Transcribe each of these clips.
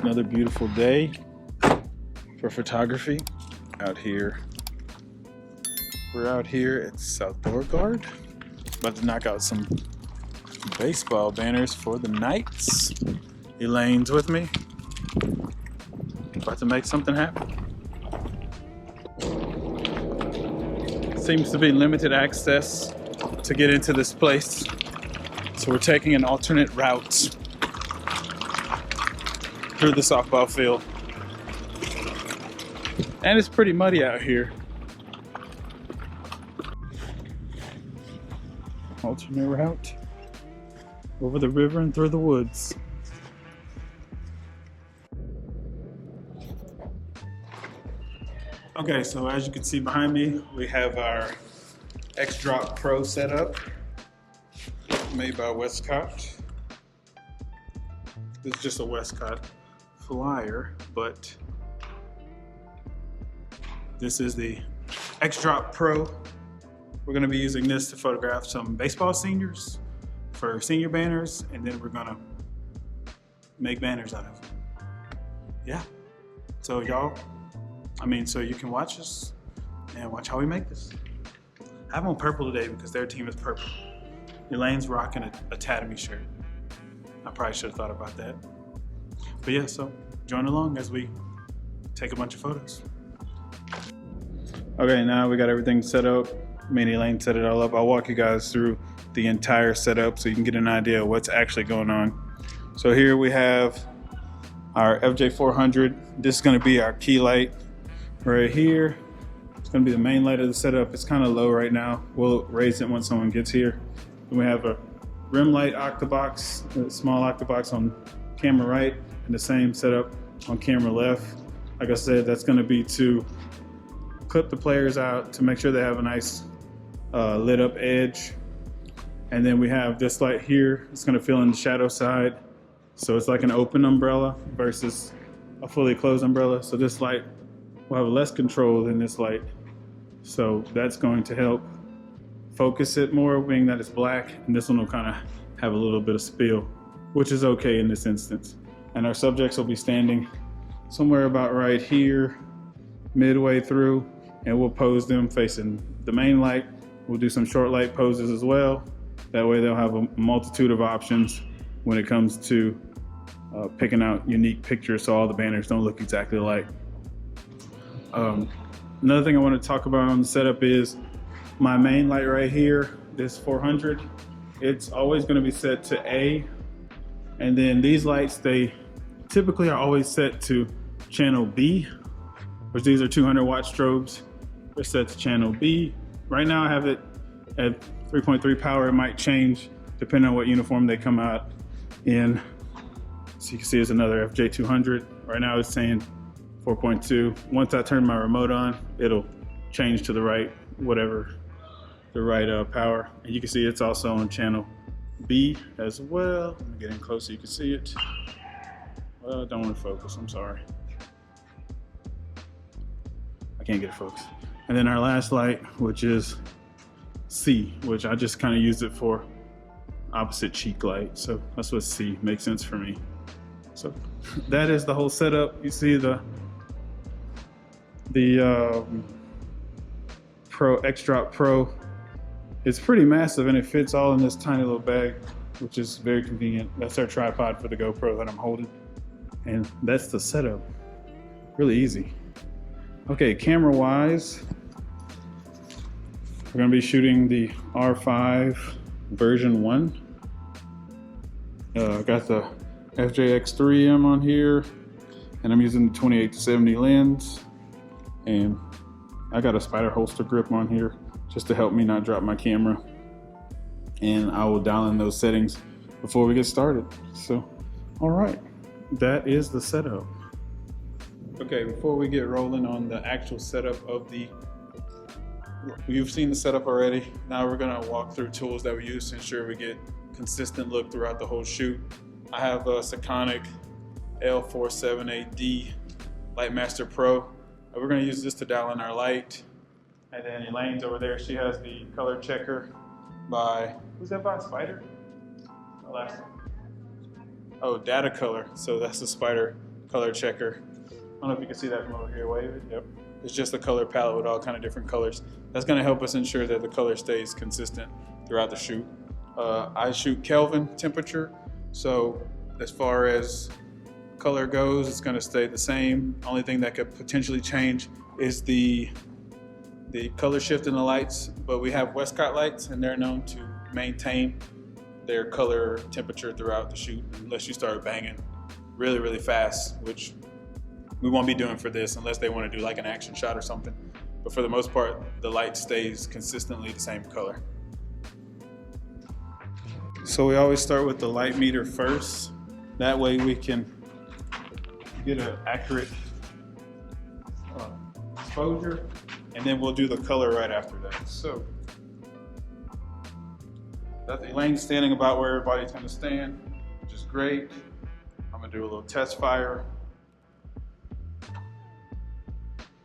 Another beautiful day for photography out here. We're out here at South Beauregard, about to knock out some baseball banners for the Knights. Elaine's with me, about to make something happen. Seems to be limited access to get into this place, so we're taking an alternate route through the softball field. And it's pretty muddy out here. Alternate route over the river and through the woods. Okay, so as you can see behind me, we have our X-Drop Pro setup made by Westcott. This is just a Westcott flyer, but this is the X-Drop Pro. We're gonna be using this to photograph some baseball seniors for senior banners, and then we're gonna make banners out of them. Yeah, so y'all, so you can watch us and watch how we make this. I have on purple today because their team is purple. Elaine's rocking a Tatami shirt. I probably should have thought about that. But yeah, so join along as we take a bunch of photos. Okay, now we got everything set up. Me and Elaine set it all up. I'll walk you guys through the entire setup so you can get an idea of what's actually going on. So here we have our FJ400. This is gonna be our key light right here. It's gonna be the main light of the setup. It's kind of low right now. We'll raise it once someone gets here. Then we have a rim light octobox, a small octobox on camera right, and the same setup on camera left. Like I said, that's gonna be to clip the players out to make sure they have a nice lit up edge. And then we have this light here. It's gonna fill in the shadow side. So it's like an open umbrella versus a fully closed umbrella. So this light will have less control than this light. So that's going to help focus it more, being that it's black, and this one will kind of have a little bit of spill, which is okay in this instance. And our subjects will be standing somewhere about right here, midway through, and we'll pose them facing the main light. We'll do some short light poses as well. That way they'll have a multitude of options when it comes to picking out unique pictures so all the banners don't look exactly alike. Another thing I want to talk about on the setup is my main light right here, this 400. It's always going to be set to A, and then these lights, they typically are always set to channel B, which these are 200 watt strobes. They're set to channel B. Right now I have it at 3.3 power. It might change depending on what uniform they come out in. So you can see there's another FJ200. Right now it's saying 4.2. Once I turn my remote on, it'll change to the right, whatever the right power. And you can see it's also on channel B as well. Let me get in close so you can see it. Well, I don't want to focus, I'm sorry. I can't get it focused. And then our last light, which is C, which I just kind of use it for opposite cheek light. So that's what C makes sense for me. So that is the whole setup. You see the Pro X-Drop Pro. It's pretty massive and it fits all in this tiny little bag, which is very convenient. That's our tripod for the GoPro that I'm holding. And that's the setup. Really easy. Okay, camera wise, we're gonna be shooting the R5 version 1. I got the FJ-X3M on here, and I'm using the 28-70 lens. And I got a spider holster grip on here just to help me not drop my camera. And I will dial in those settings before we get started. So, all right, that is the setup. Okay, before we get rolling on the actual setup of you've seen the setup already. Now we're gonna walk through tools that we use to ensure we get consistent look throughout the whole shoot. I have a Sekonic L478D Lightmaster Pro. We're gonna use this to dial in our light. And then Elaine's over there, she has the color checker by, who's that by, Spider? Oh, Data Color. So that's the Spider color checker. I don't know if you can see that from over here. Wave it. Yep. It's just a color palette with all kind of different colors. That's going to help us ensure that the color stays consistent throughout the shoot. I shoot Kelvin temperature, so as far as color goes, it's going to stay the same. Only thing that could potentially change is the color shift in the lights, but we have Westcott lights and they're known to maintain their color temperature throughout the shoot unless you start banging really, really fast, which we won't be doing for this unless they want to do like an action shot or something. But for the most part, the light stays consistently the same color. So we always start with the light meter first. That way we can get an accurate exposure, and then we'll do the color right after that. So got Elaine standing about where everybody's gonna stand, which is great. I'm gonna do a little test fire.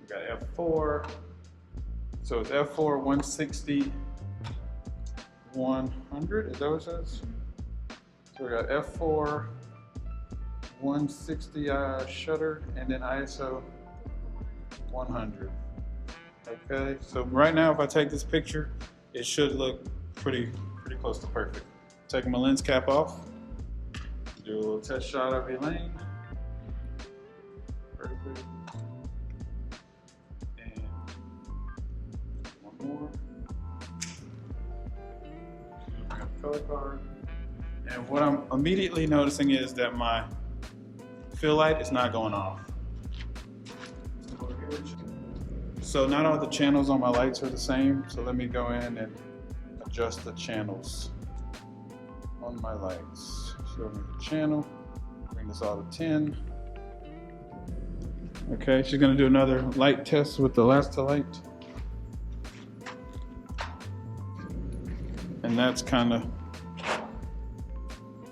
We got F4. So it's F4 160, 100, is that what it says? So we got F4 160 shutter, and then ISO 100. Okay, so right now if I take this picture, it should look pretty close to perfect. Taking my lens cap off, do a little test shot of Elaine. Perfect. And one more. Bring up the color card. And what I'm immediately noticing is that my fill light is not going off. So not all the channels on my lights are the same. So let me go in and adjust the channels on my lights. Show me the channel, bring this all to 10. Okay, she's gonna do another light test with the Elastilite. And that's kind of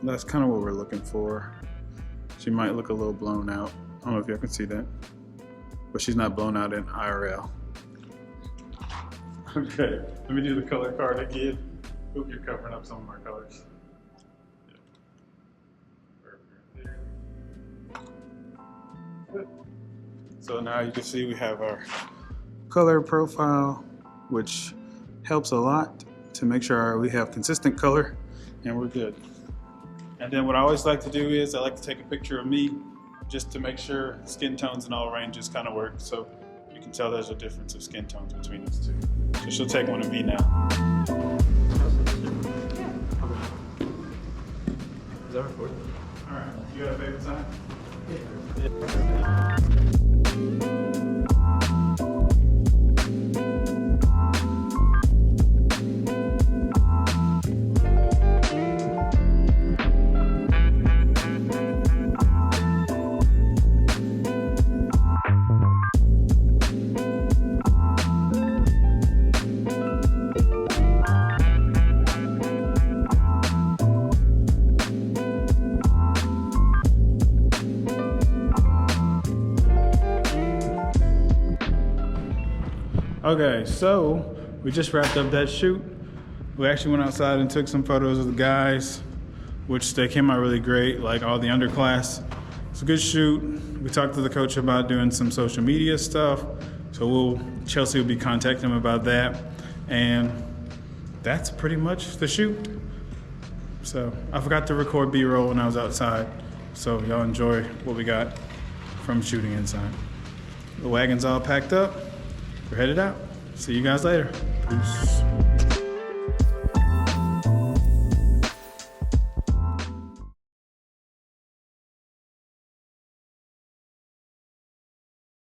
what we're looking for. She might look a little blown out. I don't know if y'all can see that, but she's not blown out in IRL. Okay, let me do the color card again. Oop, you're covering up some of our colors. Good. So now you can see we have our color profile, which helps a lot to make sure we have consistent color and we're good. And then what I always like to do is I like to take a picture of me just to make sure skin tones in all ranges kind of work. So you can tell there's a difference of skin tones between these two. So she'll take one of me now. Is that recording? All right, you got a favorite sign? Okay, so we just wrapped up that shoot. We actually went outside and took some photos of the guys, which they came out really great, like all the underclass. It's a good shoot. We talked to the coach about doing some social media stuff. So Chelsea will be contacting him about that. And that's pretty much the shoot. So I forgot to record B-roll when I was outside. So y'all enjoy what we got from shooting inside. The wagon's all packed up. We're headed out. See you guys later. Peace.